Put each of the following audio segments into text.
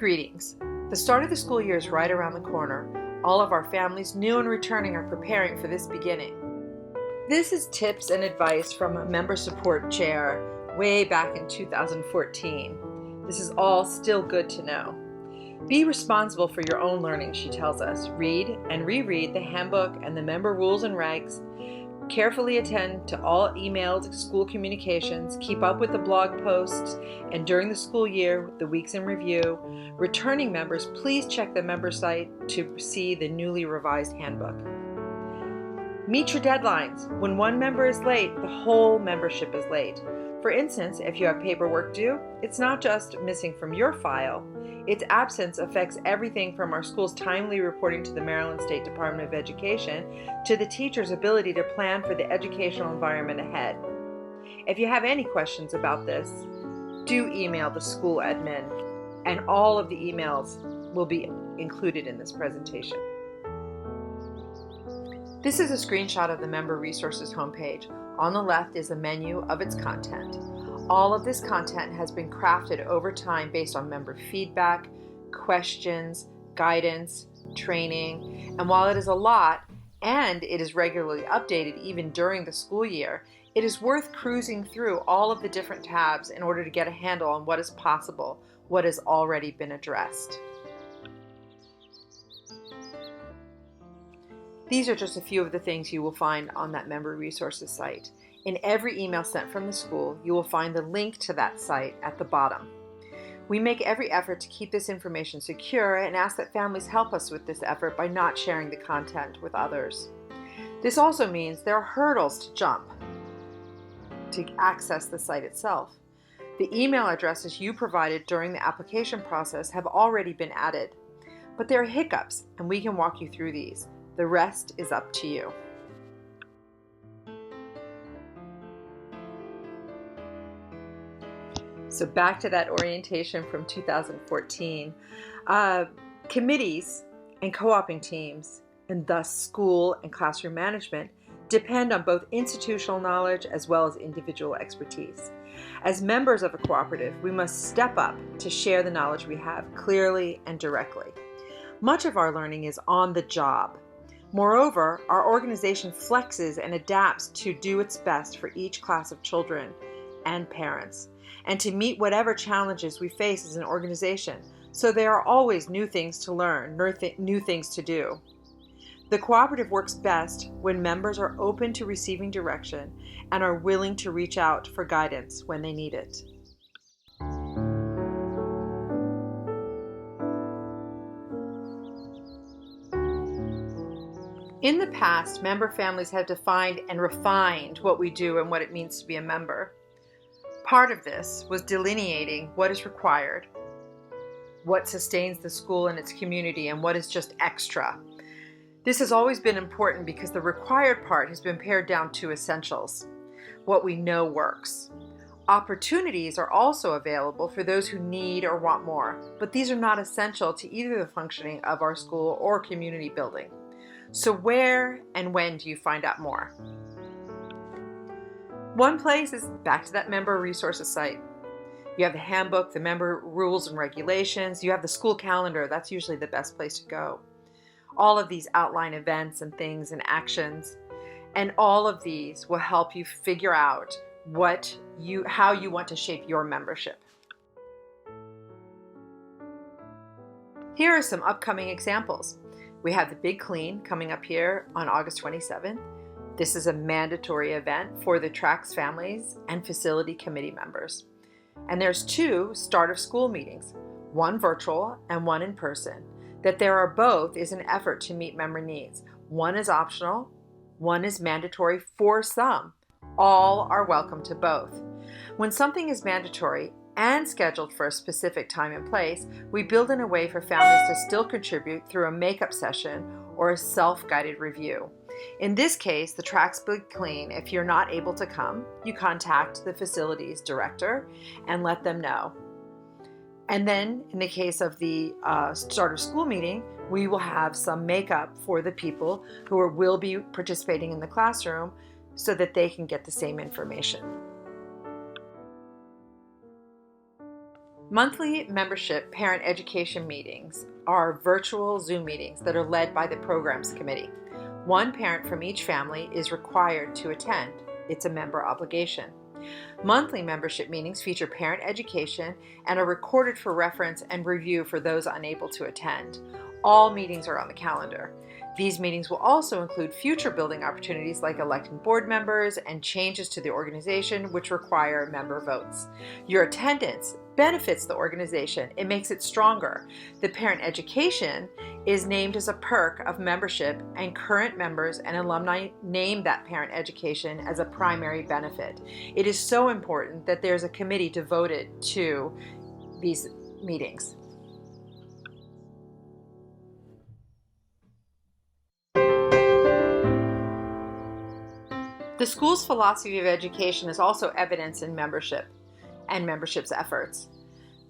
Greetings. The start of the school year is right around the corner. All of our families, new and returning, are preparing for this beginning. This is tips and advice from a member support chair way back in 2014. This is all still good to know. Be responsible for your own learning, she tells us. Read and reread the handbook and the member rules and regs. Carefully attend to all emailed school communications. Keep up with the blog posts. And during the school year, the weeks in review, returning members, please check the member site to see the newly revised handbook. Meet your deadlines. When one member is late, the whole membership is late. For instance, if you have paperwork due, it's not just missing from your file. Its absence affects everything from our school's timely reporting to the Maryland State Department of Education to the teacher's ability to plan for the educational environment ahead. If you have any questions about this, do email the school admin, and all of the emails will be included in this presentation. This is a screenshot of the Member Resources homepage. On the left is a menu of its content. All of this content has been crafted over time based on member feedback, questions, guidance, training, and while it is a lot and it is regularly updated even during the school year, it is worth cruising through all of the different tabs in order to get a handle on what is possible, what has already been addressed. These are just a few of the things you will find on that Member Resources site. In every email sent from the school, you will find the link to that site at the bottom. We make every effort to keep this information secure and ask that families help us with this effort by not sharing the content with others. This also means there are hurdles to jump to access the site itself. The email addresses you provided during the application process have already been added, but there are hiccups, and we can walk you through these. The rest is up to you. So back to that orientation from 2014. Committees and co-oping teams, and thus school and classroom management, depend on both institutional knowledge as well as individual expertise. As members of a cooperative, we must step up to share the knowledge we have clearly and directly. Much of our learning is on the job. Moreover, our organization flexes and adapts to do its best for each class of children and parents, and to meet whatever challenges we face as an organization. So there are always new things to learn, new things to do. The cooperative works best when members are open to receiving direction and are willing to reach out for guidance when they need it. In the past, member families have defined and refined what we do and what it means to be a member. Part of this was delineating what is required, what sustains the school and its community, and what is just extra. This has always been important because the required part has been pared down to essentials, what we know works. Opportunities are also available for those who need or want more, but these are not essential to either the functioning of our school or community building. So where and when do you find out more? One place is back to that Member Resources site. You have the handbook, the member rules and regulations, you have the school calendar. That's usually the best place to go. All of these outline events and things and actions, and all of these will help you figure out how you want to shape your membership. Here are some upcoming examples. We have the Big Clean coming up here on August 27th. This is a mandatory event for the TRACS families and facility committee members. And there's 2 start of school meetings, one virtual and one in person. That there are both is an effort to meet member needs. One is optional, one is mandatory for some. All are welcome to both. When something is mandatory and scheduled for a specific time and place, we build in a way for families to still contribute through a makeup session or a self-guided review. In this case, the TRACS Big Clean, if you're not able to come, you contact the facilities director and let them know. And then in the case of the start of school meeting, we will have some makeup for the people who will be participating in the classroom so that they can get the same information. Monthly membership parent education meetings are virtual Zoom meetings that are led by the programs committee. One parent from each family is required to attend. It's a member obligation. Monthly membership meetings feature parent education and are recorded for reference and review for those unable to attend. All meetings are on the calendar. These meetings will also include future building opportunities like electing board members and changes to the organization which require member votes. Your attendance benefits the organization. It makes it stronger. The parent education is named as a perk of membership, and current members and alumni name that parent education as a primary benefit. It is so important that there's a committee devoted to these meetings. The school's philosophy of education is also evidenced in membership and membership's efforts.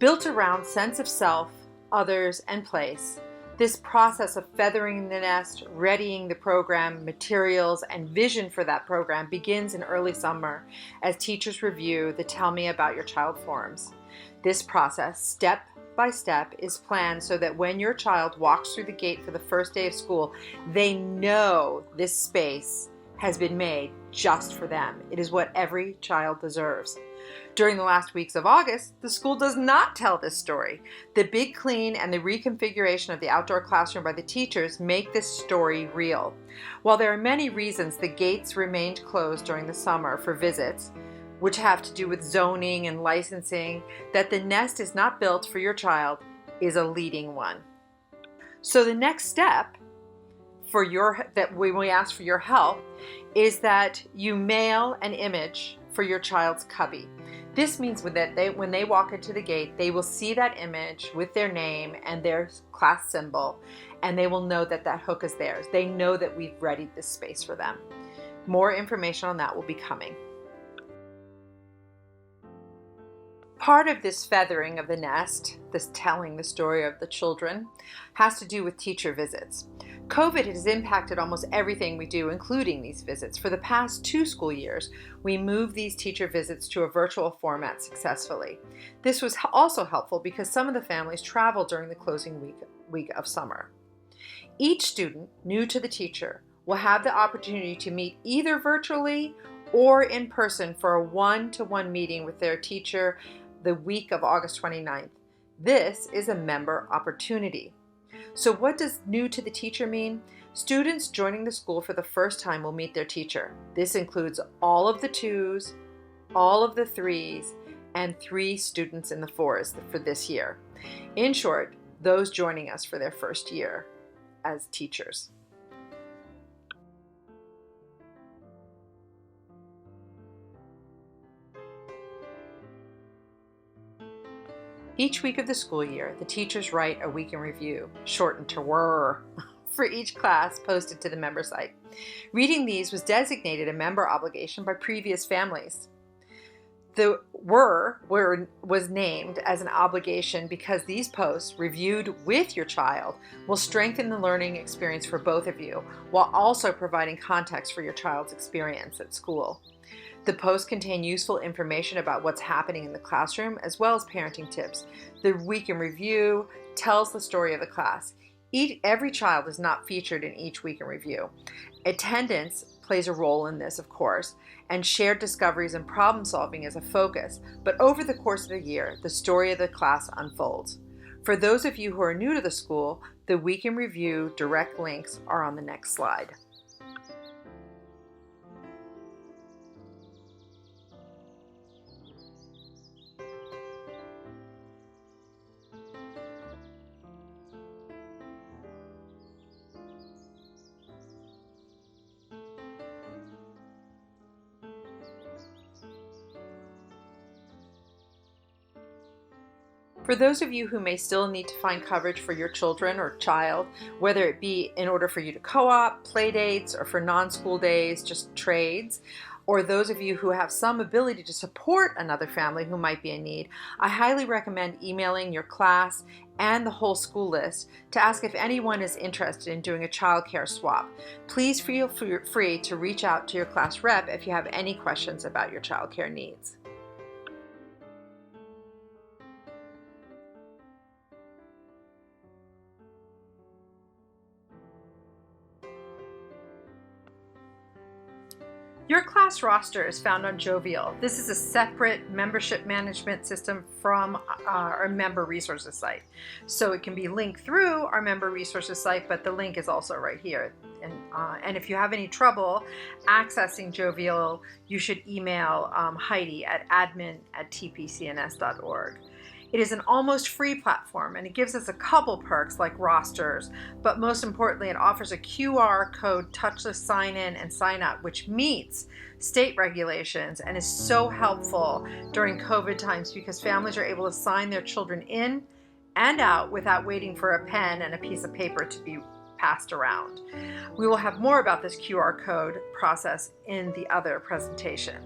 Built around sense of self, others, and place, this process of feathering the nest, readying the program, materials, and vision for that program begins in early summer as teachers review the Tell Me About Your Child forms. This process, step by step, is planned so that when your child walks through the gate for the first day of school, they know this space has been made just for them. It is what every child deserves. During the last weeks of August, the school does not tell this story. The big clean and the reconfiguration of the outdoor classroom by the teachers make this story real. While there are many reasons the gates remained closed during the summer for visits, which have to do with zoning and licensing, that the nest is not built for your child is a leading one. So the next step when we ask for your help is that you mail an image for your child's cubby. This means that when they walk into the gate, they will see that image with their name and their class symbol, and they will know that that hook is theirs. They know that we've readied this space for them. More information on that will be coming. Part of this feathering of the nest, this telling the story of the children, has to do with teacher visits. COVID has impacted almost everything we do, including these visits. For the past 2 school years, we moved these teacher visits to a virtual format successfully. This was also helpful because some of the families traveled during the closing week of summer. Each student new to the teacher will have the opportunity to meet either virtually or in person for a one-to-one meeting with their teacher the week of August 29th. This is a member opportunity. So what does new to the teacher mean? Students joining the school for the first time will meet their teacher. This includes all of the 2s, all of the 3s, and 3 students in the 4s for this year. In short, those joining us for their first year as teachers. Each week of the school year, the teachers write a week in review, shortened to WIR, for each class posted to the member site. Reading these was designated a member obligation by previous families. The WIR was named as an obligation because these posts, reviewed with your child, will strengthen the learning experience for both of you, while also providing context for your child's experience at school. The posts contain useful information about what's happening in the classroom, as well as parenting tips. The week in review tells the story of the class. Every child is not featured in each week in review. Attendance plays a role in this, of course, and shared discoveries and problem solving is a focus, but over the course of the year, the story of the class unfolds. For those of you who are new to the school, the week in review direct links are on the next slide. For those of you who may still need to find coverage for your children or child, whether it be in order for you to co-op, play dates, or for non-school days, just trades, or those of you who have some ability to support another family who might be in need, I highly recommend emailing your class and the whole school list to ask if anyone is interested in doing a childcare swap. Please feel free to reach out to your class rep if you have any questions about your childcare needs. class roster is found on Jovial. This is a separate membership management system from our member resources site. So it can be linked through our member resources site, but the link is also right here. And if you have any trouble accessing Jovial, you should email Heidi at admin@tpcns.org. It is an almost free platform, and it gives us a couple perks like rosters, but most importantly, it offers a QR code touchless sign-in and sign-up, which meets state regulations and is so helpful during COVID times because families are able to sign their children in and out without waiting for a pen and a piece of paper to be passed around. We will have more about this QR code process in the other presentation.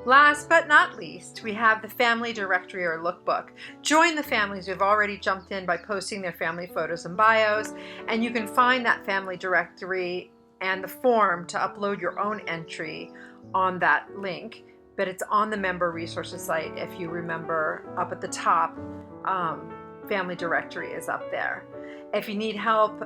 Last but not least, we have the family directory or lookbook. Join the families who have already jumped in by posting their family photos and bios, and you can find that family directory and the form to upload your own entry on that link, but it's on the member resources site. If you remember, up at the top, family directory is up there. If you need help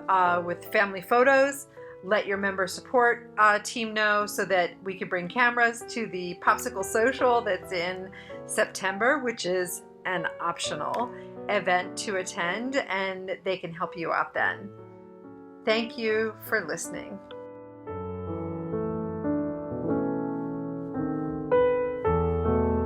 with family photos, let your member support team know so that we can bring cameras to the Popsicle Social that's in September, which is an optional event to attend, and they can help you out then. Thank you for listening.